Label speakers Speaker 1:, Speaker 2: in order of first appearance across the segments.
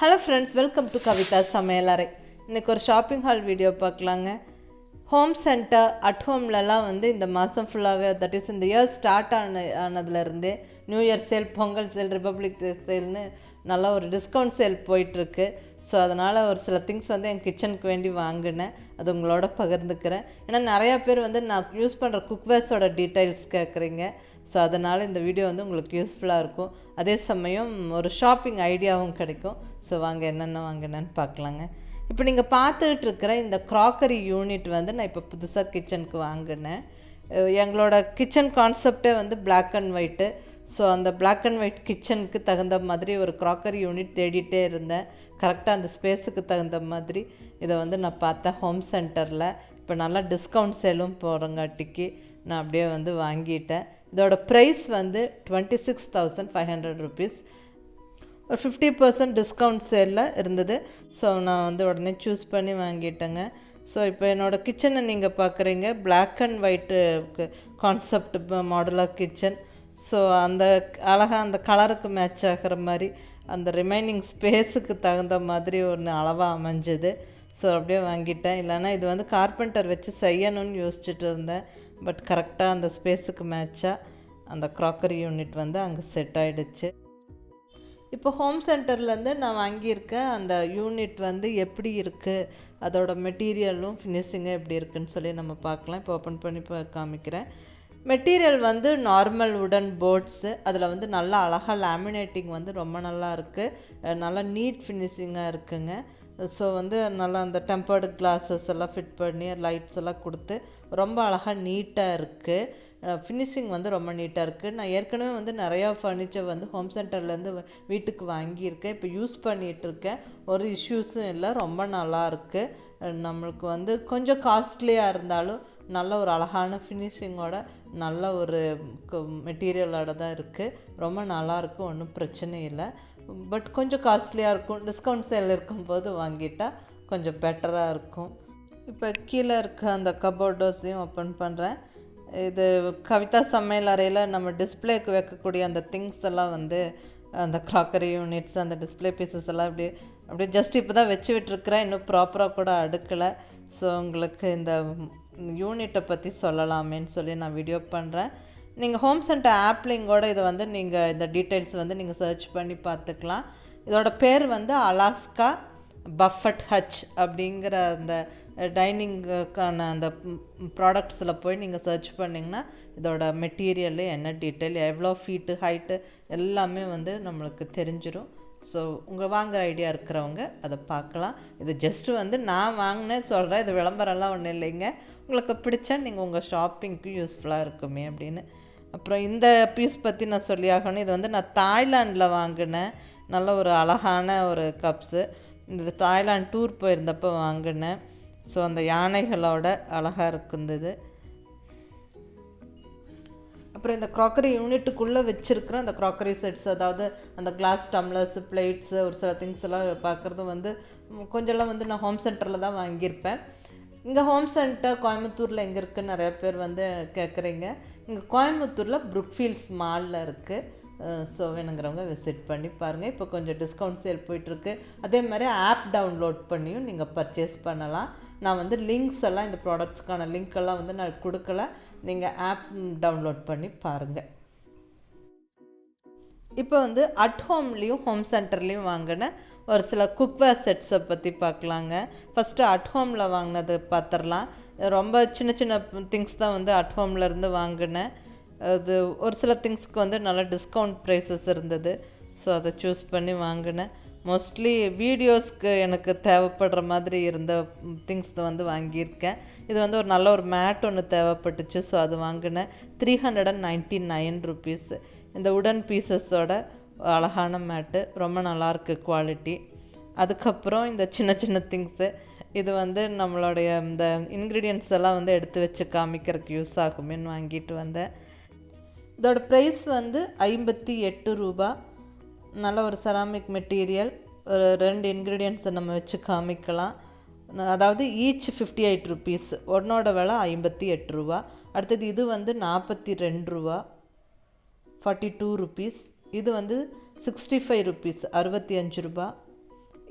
Speaker 1: Hello friends, welcome to Kavitha Samayalarai. இன்னைக்கு ஒரு shopping haul video பார்க்கலாங்க. ஹோம் சென்டர் அட் ஹோம்லலாம் வந்து இந்த மாதம் ஃபுல்லாகவே தட் இஸ் இந்த இயர் ஸ்டார்ட் ஆனதுலேருந்தே new year sale, Pongal sale, republic day சேல்னு நல்லா ஒரு டிஸ்கவுண்ட் சேல் போயிட்டுருக்கு. ஸோ அதனால் ஒரு சில திங்ஸ் வந்து என் கிச்சனுக்கு வேண்டி வாங்கினேன், அது உங்களோட பகிர்ந்துக்கிறேன். ஏன்னா நிறையா பேர் வந்து நான் யூஸ் பண்ணுற குக்வேர்ஸோட டீட்டெயில்ஸ் கேட்குறீங்க. ஸோ அதனால் இந்த வீடியோ வந்து உங்களுக்கு யூஸ்ஃபுல்லாக இருக்கும், அதே சமயம் ஒரு ஷாப்பிங் ஐடியாவும் கிடைக்கும். ஸோ வாங்க என்னென்ன வாங்கினேன்னு பார்க்கலாங்க. இப்போ நீங்கள் பார்த்துக்கிட்டு இருக்கிற இந்த க்ராக்கரி யூனிட் வந்து நான் இப்போ புதுசாக கிச்சனுக்கு வாங்கினேன். எங்களோட கிச்சன் கான்செப்டே வந்து பிளாக் அண்ட் ஒயிட்டு. ஸோ அந்த பிளாக் அண்ட் ஒயிட் கிச்சனுக்கு தகுந்த மாதிரி ஒரு க்ராக்கரி யூனிட் தேடிகிட்டே இருந்தேன். கரெக்டாக அந்த ஸ்பேஸுக்கு தகுந்த மாதிரி இதை வந்து நான் பார்த்தேன் ஹோம் சென்டரில். இப்போ நல்லா டிஸ்கவுண்ட் சேலும் போகிறங்காட்டிக்கு நான் அப்படியே வந்து வாங்கிட்டேன். இதோட ப்ரைஸ் வந்து 26,500 rupees. ஒரு 50% டிஸ்கவுண்ட் சேலில் இருந்தது. ஸோ நான் வந்து உடனே சூஸ் பண்ணி வாங்கிட்டேங்க. ஸோ இப்போ என்னோடய கிச்சனை நீங்கள் பார்க்குறீங்க, black and white concept modular kitchen. So அந்த அழகாக அந்த கலருக்கு மேட்ச் ஆகிற மாதிரி அந்த ரிமைனிங் ஸ்பேஸுக்கு தகுந்த மாதிரி ஒன்று அளவாக அமைஞ்சுது. ஸோ அப்படியே வாங்கிட்டேன். இல்லைனா இது வந்து கார்பெண்டர் வச்சு செய்யணும்னு யோசிச்சுட்டு இருந்தேன். பட் கரெக்டாக அந்த ஸ்பேஸுக்கு மேட்சாக அந்த க்ராக்கரி யூனிட் வந்து அங்கே செட் ஆகிடுச்சு. இப்போ ஹோம் சென்டர்லேருந்து நான் வாங்கியிருக்கேன் அந்த யூனிட் வந்து எப்படி இருக்குது, அதோட மெட்டீரியலும் ஃபினிஷிங்கும் எப்படி இருக்குதுன்னு சொல்லி நம்ம பார்க்கலாம். இப்போ ஓப்பன் பண்ணி காமிக்கிறேன். மெட்டீரியல் வந்து நார்மல் உடன் போர்ட்ஸு, அதில் வந்து நல்லா அழகாக லேமினேட்டிங் வந்து ரொம்ப நல்லா இருக்குது, நல்லா நீட் ஃபினிஷிங்காக இருக்குங்க. ஸோ வந்து நல்லா அந்த டெம்பர்டு கிளாஸஸ் எல்லாம் ஃபிட் பண்ணி லைட்ஸ் எல்லாம் கொடுத்து ரொம்ப அழகாக நீட்டாக இருக்குது. ஃபினிஷிங் வந்து ரொம்ப நீட்டாக இருக்குது. நான் ஏற்கனவே வந்து நிறையா ஃபர்னிச்சர் வந்து ஹோம் சென்டர்லேருந்து வீட்டுக்கு வாங்கியிருக்கேன், இப்போ யூஸ் பண்ணிகிட்ருக்கேன். ஒரு இஷ்யூஸும் இல்லை, ரொம்ப நல்லா இருக்குது. நம்மளுக்கு வந்து கொஞ்சம் காஸ்ட்லியாக இருந்தாலும் நல்ல ஒரு அழகான ஃபினிஷிங்கோட நல்ல ஒரு மெட்டீரியலோட தான் இருக்குது. ரொம்ப நல்லாயிருக்கும், ஒன்றும் பிரச்சனை இல்லை. பட் கொஞ்சம் காஸ்ட்லியாக இருக்கும். டிஸ்கவுண்ட் சேல் இருக்கும்போது வாங்கிட்டால் கொஞ்சம் பெட்டராக இருக்கும். இப்போ கீழே இருக்க அந்த கபோர்டோஸையும் ஓப்பன் பண்ணுறேன். இது கவிதா சமையல் அறையில் நம்ம டிஸ்பிளேக்கு வைக்கக்கூடிய அந்த திங்ஸ் எல்லாம் வந்து அந்த க்ராக்கரி யூனிட்ஸ், அந்த டிஸ்பிளே பீசஸ் எல்லாம் அப்படியே ஜஸ்ட் இப்போ தான் வச்சு விட்டுருக்குறேன், இன்னும் ப்ராப்பராக கூட அடுக்கலை. ஸோ உங்களுக்கு இந்த யூனிட்டை பற்றி சொல்லலாமேன்னு சொல்லி நான் வீடியோ பண்ணுறேன். நீங்கள் ஹோம் சென்டர் ஆப்லிங்கோட இதை வந்து நீங்கள் இந்த டீட்டெயில்ஸ் வந்து நீங்கள் சர்ச் பண்ணி பார்த்துக்கலாம். இதோட பேர் வந்து அலாஸ்கா பஃபட் ஹச் அப்படிங்கிற அந்த டைனிங்குக்கான அந்த ப்ராடக்ட்ஸில் போய் நீங்கள் சர்ச் பண்ணிங்கன்னா இதோட மெட்டீரியலு என்ன டீட்டெயில், எவ்வளோ ஃபீட்டு, ஹைட்டு எல்லாமே வந்து நம்மளுக்கு தெரிஞ்சிடும். ஸோ உங்கள் வாங்குகிற ஐடியா இருக்கிறவங்க அதை பார்க்கலாம். இது ஜஸ்ட்டு வந்து நான் வாங்கினேன் சொல்கிறேன், இது விளம்பரம்லாம் ஒன்றும் இல்லைங்க. உங்களுக்கு பிடிச்சா நீங்கள் உங்கள் ஷாப்பிங்க்கு யூஸ்ஃபுல்லாக இருக்குமே அப்படின்னு. அப்புறம் இந்த பீஸ் பற்றி நான் சொல்லி ஆகணும். இது வந்து நான் தாய்லாண்டில் வாங்கினேன். நல்ல ஒரு அழகான ஒரு கப்ஸு. இந்த தாய்லாந்து டூர் போயிருந்தப்போ வாங்கினேன். ஸோ அந்த யானைகளோட அழகாக இருந்தது. அப்புறம் இந்த க்ராக்கரி யூனிட்டுக்குள்ளே வச்சுருக்கிற அந்த க்ராக்கரி செட்ஸ், அதாவது அந்த கிளாஸ் டம்ளர்ஸு, பிளேட்ஸு, ஒரு சில திங்ஸ் எல்லாம் பார்க்குறது வந்து கொஞ்சம்லாம் வந்து நான் ஹோம் சென்டரில் தான் வாங்கியிருப்பேன். இங்கே ஹோம் சென்டர் கோயம்புத்தூரில் எங்கே இருக்குதுன்னு நிறையா பேர் வந்து கேட்குறீங்க. இங்கே கோயம்புத்தூரில் ப்ரூக்ஃபீல்ட்ஸ் மாலில் இருக்குது. ஸோ வேணுங்கிறவங்க விசிட் பண்ணி பாருங்கள். இப்போ கொஞ்சம் டிஸ்கவுண்ட் சேல் போயிட்டுருக்கு. அதே மாதிரி ஆப் டவுன்லோட் பண்ணியும் நீங்கள் பர்ச்சேஸ் பண்ணலாம். நான் வந்து லிங்க்ஸ் எல்லாம், இந்த ப்ராடக்ட்ஸ்க்கான லிங்க் எல்லாம் வந்து நான் கொடுக்கல, நீங்கள் ஆப் டவுன்லோட் பண்ணி பாருங்கள். இப்போ வந்து அட் ஹோம்லேயும் ஹோம் சென்டர்லேயும் வாங்கின ஒரு சில குக்வேர் செட்ஸை பற்றி பார்க்கலாங்க. ஃபஸ்ட்டு அட் ஹோமில் வாங்கினது பார்த்துடலாம். ரொம்ப சின்ன சின்ன திங்ஸ் தான் வந்து அட் ஹோம்லேருந்து வாங்கினேன். அது ஒரு சில திங்ஸ்க்கு வந்து நல்ல டிஸ்கவுண்ட் ப்ரைஸஸ் இருந்தது. ஸோ அதை சூஸ் பண்ணி வாங்கினேன். மோஸ்ட்லி வீடியோஸ்க்கு எனக்கு தேவைப்படுற மாதிரி இருந்த திங்ஸ் வந்து வாங்கியிருக்கேன். இது வந்து ஒரு நல்ல ஒரு மேட் ஒன்று தேவைப்பட்டுச்சு. ஸோ அது வாங்கினேன். 399 rupees. இந்த உடன் பீசஸோட அழகான மேட்டு, ரொம்ப நல்லாயிருக்கு குவாலிட்டி. அதுக்கப்புறம் இந்த சின்ன சின்ன திங்ஸு, இது வந்து நம்மளுடைய இந்த இன்க்ரீடியன்ட்ஸ் எல்லாம் வந்து எடுத்து வச்சு காமிக்கிறதுக்கு யூஸ் ஆகுமேன்னு வாங்கிட்டு வந்தேன். இதோட ப்ரைஸ் வந்து 58 ரூபா. நல்ல ஒரு செராமிக் மெட்டீரியல், ஒரு 2 இன்க்ரீடியன்ட்ஸை நம்ம வச்சு காமிக்கலாம். அதாவது ஈச் 58 rupees. ஒன்னோட விலை 58 ரூபா. அடுத்தது இது வந்து 42 ரூபா, 42 rupees. இது வந்து 65 rupees, 65 ரூபா.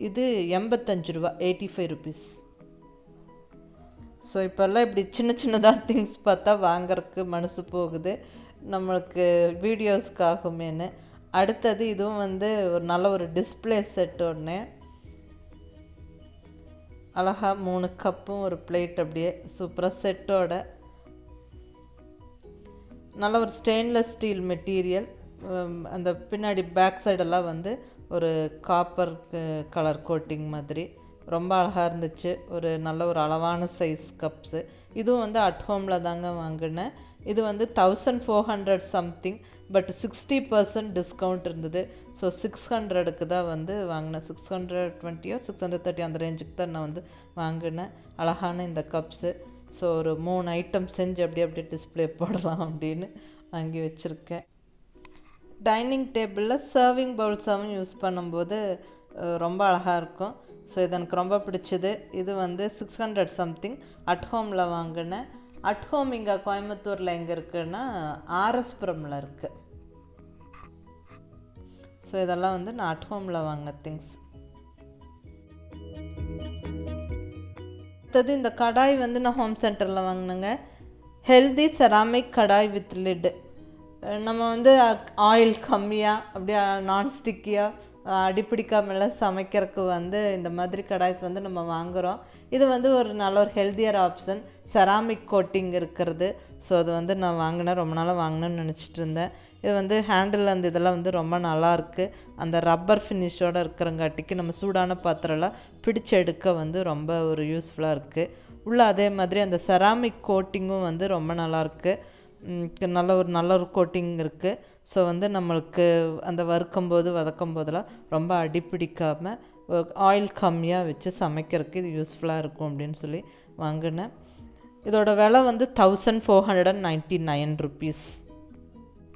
Speaker 1: இது 85 ரூபா, 85 ருபீஸ். ஸோ இப்போல்லாம் இப்படி சின்ன சின்னதாக திங்ஸ் பார்த்தா வாங்கறதுக்கு மனசு போகுது, நம்மளுக்கு வீடியோஸ்க்காகுமேனு. அடுத்தது இதுவும் வந்து ஒரு நல்ல ஒரு டிஸ்பிளே செட் ஒன்று, அழகாக 3 கப்பும் ஒரு பிளேட் அப்படியே சூப்பராக செட்டோட. நல்ல ஒரு ஸ்டெயின்லெஸ் ஸ்டீல் மெட்டீரியல். அந்த பின்னாடி பேக் சைடெல்லாம் வந்து ஒரு காப்பர் கலர் கோட்டிங் மாதிரி ரொம்ப அழகாக இருந்துச்சு. ஒரு நல்ல ஒரு அளவான சைஸ் கப்ஸு. இதுவும் வந்து அட் ஹோமில் தாங்க வாங்கினேன். இது வந்து 1400 சம்திங், பட் 60% டிஸ்கவுண்ட் இருந்தது. ஸோ 600க்கு தான் வந்து வாங்கினேன். 620 630 அந்த ரேஞ்சுக்கு தான் நான் வந்து வாங்கினேன். அழகான இந்த கப்ஸு. ஸோ ஒரு 3 ஐட்டம் செஞ்சு அப்படியே டிஸ்பிளே போடலாம் அப்படின்னு வாங்கி வச்சுருக்கேன். டைனிங் டேபிளில் சர்விங் பவுல்ஸாகவும் யூஸ் பண்ணும்போது ரொம்ப அழகாக இருக்கும். ஸோ இது எனக்கு ரொம்ப பிடிச்சது. இது வந்து 600 சம்திங் அட் ஹோமில் வாங்கினேன். அட் ஹோம் இங்கே கோயம்புத்தூரில் எங்கே இருக்குன்னா ஆர்எஸ்புரமில் இருக்குது. ஸோ இதெல்லாம் வந்து நான் அட் ஹோமில் வாங்கின திங்ஸ். அடுத்தது இந்த கடாய் வந்து நான் ஹோம் சென்டரில் வாங்கினேங்க. Healthy ceramic kadai with lid. நம்ம வந்து ஆயில் கம்மியாக அப்படியே நான்ஸ்டிக்கியாக அடிப்பிடிக்காமலாம் சமைக்கிறதுக்கு வந்து இந்த மாதிரி கடாய்ஸ் வந்து நம்ம வாங்குகிறோம். இது வந்து ஒரு நல்ல ஒரு ஹெல்த்தியர் ஆப்ஷன், செராமிக் கோட்டிங் இருக்கிறது. ஸோ அது வந்து நான் வாங்கினேன், ரொம்ப நாளாக வாங்கினேன்னு நினச்சிட்டு இருந்தேன். இது வந்து ஹேண்டில் அந்த இதெல்லாம் வந்து ரொம்ப நல்லாயிருக்கு. அந்த ரப்பர் ஃபினிஷோடு இருக்கிறங்காட்டிக்கு நம்ம சூடான பாத்திரம்லாம் பிடிச்சு எடுக்க வந்து ரொம்ப ஒரு யூஸ்ஃபுல்லாக இருக்குது. உள்ள அதே மாதிரி அந்த செராமிக் கோட்டிங்கும் வந்து ரொம்ப நல்லாயிருக்கு. நல்ல ஒரு கோட்டிங் இருக்குது. ஸோ வந்து நம்மளுக்கு அந்த வதக்கும் போதெல்லாம் ரொம்ப அடிப்பிடிக்காமல் ஆயில் கம்மியாக வச்சு சமைக்கிறதுக்கு இது யூஸ்ஃபுல்லாக இருக்கும் அப்படின்னு சொல்லி வாங்கினேன். இதோட விலை வந்து 1499 ருபீஸ்.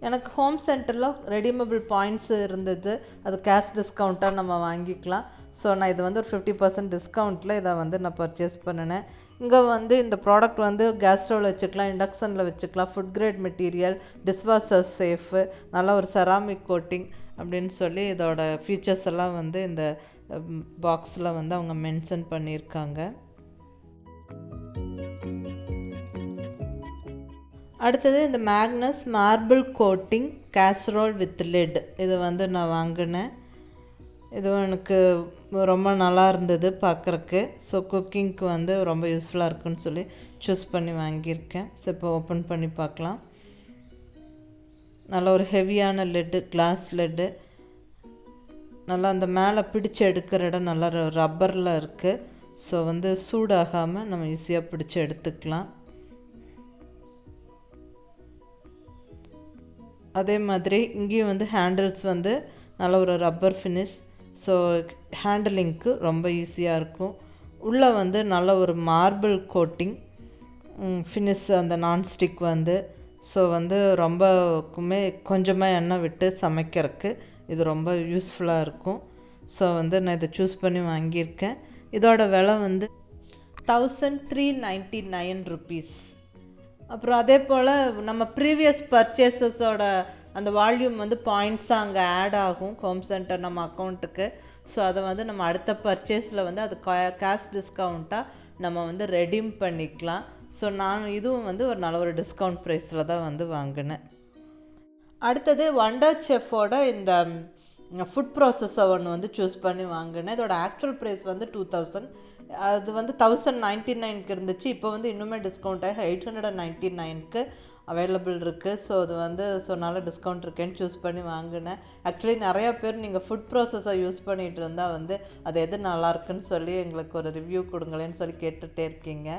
Speaker 1: எனக்கு ஹோம் சென்டரில் ரெடிமேபிள் பாயிண்ட்ஸ் இருந்தது, அது கேஷ் டிஸ்கவுண்ட்டாக நம்ம வாங்கிக்கலாம். ஸோ நான் இது வந்து ஒரு 50% டிஸ்கவுண்ட்டில் இதை வந்து நான் பர்ச்சேஸ் பண்ணினேன். இங்கே வந்து இந்த ப்ராடக்ட் வந்து கேஸ் ஸ்டவ்வில் வச்சுக்கலாம், இண்டக்ஷனில் வச்சுக்கலாம், food grade material, dishwasher safe, நல்ல ஒரு செராமிக் கோட்டிங் அப்படின்னு சொல்லி இதோட ஃபீச்சர்ஸ் எல்லாம் வந்து இந்த பாக்ஸில் வந்து அவங்க மென்ஷன் பண்ணியிருக்காங்க. அடுத்தது இந்த Magnus marble coating casserole with lid. இது வந்து நான் வாங்கினேன். இது எனக்கு ரொம்ப நல்லா இருந்தது பார்க்குறக்கு. ஸோ குக்கிங்க்கு வந்து ரொம்ப யூஸ்ஃபுல்லாக இருக்குன்னு சொல்லி சூஸ் பண்ணி வாங்கியிருக்கேன். ஸோ இப்போ ஓப்பன் பண்ணி பார்க்கலாம். நல்ல ஒரு ஹெவியான லெட்டு, கிளாஸ் லெட்டு. நல்லா அந்த மேலே பிடிச்சி எடுக்கிற இடம் நல்லா ரப்பரில் இருக்குது. ஸோ வந்து சூடாகாமல் நம்ம ஈஸியாக பிடிச்சி எடுத்துக்கலாம். அதே மாதிரி இங்கேயும் வந்து ஹேண்டில்ஸ் வந்து நல்ல ஒரு ரப்பர் ஃபினிஷ். ஸோ ஹேண்டிலிங்க்கு ரொம்ப ஈஸியாக இருக்கும். உள்ளே வந்து நல்ல ஒரு மார்பிள் கோட்டிங் ஃபினிஷ், அந்த நான்ஸ்டிக் வந்து. ஸோ வந்து ரொம்பக்குமே கொஞ்சமாக எண்ணெய் விட்டு சமைக்கிறதுக்கு இது ரொம்ப யூஸ்ஃபுல்லாக இருக்கும். ஸோ வந்து நான் இதை சூஸ் பண்ணி வாங்கியிருக்கேன். இதோட விலை வந்து 1399 ருபீஸ். அப்புறம் அதே போல் நம்ம ப்ரீவியஸ் பர்ச்சேசஸோட அந்த வால்யூம் வந்து பாயிண்ட்ஸாக அங்கே ஆட் ஆகும் ஹோம் சென்டர் நம்ம அக்கௌண்ட்டுக்கு. ஸோ அதை வந்து நம்ம அடுத்த பர்ச்சேஸில் வந்து அது கேஷ் டிஸ்கவுண்ட்டாக நம்ம வந்து ரெடீம் பண்ணிக்கலாம். ஸோ நான் இதுவும் வந்து ஒரு நல்ல ஒரு டிஸ்கவுண்ட் ப்ரைஸில் தான் வந்து வாங்கினேன். அடுத்தது வண்டர் செஃப்போட இந்த ஃபுட் ப்ராசஸர் ஒன்று வந்து சூஸ் பண்ணி வாங்கினேன். இதோட ஆக்சுவல் ப்ரைஸ் வந்து 2000. அது வந்து 1099க்கு இருந்துச்சு. இப்போ வந்து இன்னுமே டிஸ்கவுண்ட் ஆகி 899க்கு அவைலபிள் இருக்குது. ஸோ அது வந்து நல்ல டிஸ்கவுண்ட் இருக்கேன்னு சூஸ் பண்ணி வாங்கினேன். ஆக்சுவலி நிறையா பேர் நீங்கள் ஃபுட் ப்ராசஸர் யூஸ் பண்ணிகிட்டு இருந்தால் வந்து அது எது நல்லாயிருக்குன்னு சொல்லி எங்களுக்கு ஒரு ரிவ்யூ கொடுங்களேன்னு சொல்லி கேட்டுகிட்டே இருக்கீங்க.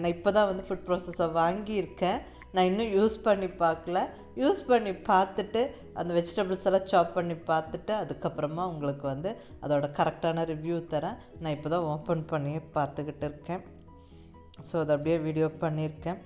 Speaker 1: நான் இப்போ தான் வந்து ஃபுட் ப்ராசஸர் வாங்கியிருக்கேன். நான் இன்னும் யூஸ் பண்ணி பார்க்கல. யூஸ் பண்ணி பார்த்துட்டு அந்த வெஜிடபிள்ஸ் எல்லாம் சாப் பண்ணி பார்த்துட்டு அதுக்கப்புறமா உங்களுக்கு வந்து அதோட கரெக்டான ரிவ்யூ தரேன். நான் இப்போ தான் ஓப்பன் பண்ணி பார்த்துக்கிட்டு இருக்கேன். ஸோ அதை அப்படியே வீடியோ பண்ணியிருக்கேன்.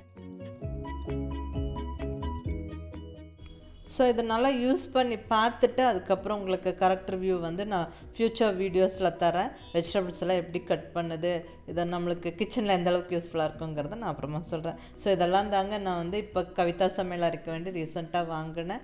Speaker 1: ஸோ இதை நல்லா யூஸ் பண்ணி பார்த்துட்டு அதுக்கப்புறம் உங்களுக்கு கரெக்ட் ரிவ்யூ வந்து நான் ஃப்யூச்சர் வீடியோஸில் தரேன். வெஜிடபிள்ஸ் எல்லாம் எப்படி கட் பண்ணுது, இதை நம்மளுக்கு கிச்சனில் எந்த அளவுக்கு யூஸ்ஃபுல்லாக இருக்குங்கிறத நான் அப்புறமா சொல்கிறேன். ஸோ இதெல்லாம் தாங்க நான் வந்து இப்போ கவிதா சமையல் அரைக்க வேண்டி ரீசெண்டாக வாங்கின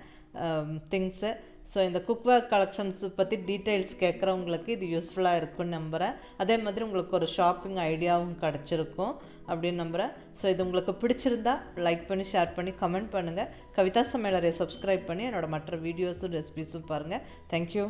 Speaker 1: திங்ஸு. ஸோ இந்த குக்வேர் கலெக்ஷன்ஸ் பற்றி டீட்டெயில்ஸ் கேட்குறவங்களுக்கு இது யூஸ்ஃபுல்லாக இருக்குன்னு நம்புகிறேன். அதே மாதிரி உங்களுக்கு ஒரு ஷாப்பிங் ஐடியாவும் கிடச்சிருக்கும் அப்படின்னு நம்புகிறேன். ஸோ இது உங்களுக்கு பிடிச்சிருந்தா லைக் பண்ணி, ஷேர் பண்ணி, கமெண்ட் பண்ணுங்கள். கவிதா சமையலறையை சப்ஸ்கிரைப் பண்ணி என்னோடய மற்ற வீடியோஸும் ரெசிபீஸும் பாருங்கள். தேங்க்யூ.